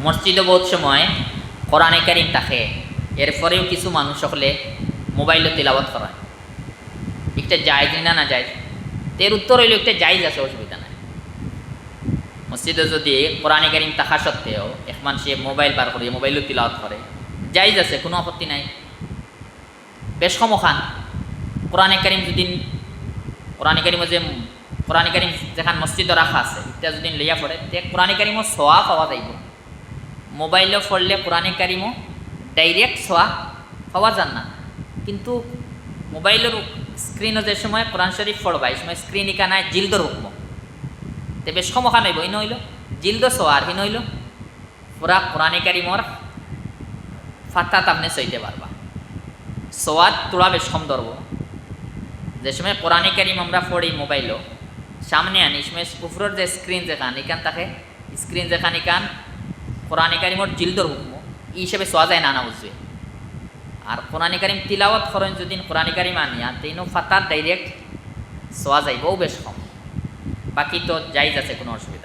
মসজিদে বহুত সময় কোরআনে কারিম থাকে, এরপরেও কিছু মানুষ হলে মোবাইলে তিলাওয়াত করায়, একটা জায়েজ না জায়েজ? এর উত্তর হইল একটা জায়েজ আছে, অসুবিধা নাই। মসজিদে যদি কোরআনে কারিম থাকা সত্ত্বেও এক মানুষে মোবাইল বার করে মোবাইলও তিলাওয়াত করে, জায়েজ আছে, কোনো আপত্তি নাই। বেশ সমখান কোরআনে কারিম যদি কোরআনে কারিমও যে কোরআনে কারিম যেখান মসজিদে রাখা আছে এটা যদি লইয়া পড়ে তে কোরআনে কারিমও সোয়া পাওয়া যাইব। মোবাইলও পড়লে কোরআনে কারিমও ডাইরেক্ট সোয়া পাওয়া যান না, কিন্তু মোবাইলের স্ক্রিনও যে সময় কোরআন শরীফ পড়বা এই সময় স্ক্রিন ইকানায় জিলদর হুকম তে বেশ সমখান হইব। ইন হইল জিলদ সোয়া, আর হিন হইল পুরা কোরআনে কারিমর ফাতাত আপনি চাইতে পারবা। সোয়াদ তোলা বেশ কম ধরব। যে সময় কোরআনে কারিম আমরা পড়ি মোবাইলও সামনে আনি সময় উপরের যে স্ক্রিন যেখান ইকান থাকে, স্ক্রিন যেখান ইকান কোরআনে কারিমর জিলদর হুকম ই হিসেবে সোয়া যায় না বুঝবে। আর কোরআনে কারিম তিলাওয়াত করেন যদি কোরআনে কারিম আনিয়া তেইনও ফাতাত ডাইরেক্ট সোয়া যাইবও বেশ কম। বাকি তো জায়েজ আছে, কোনো অসুবিধা।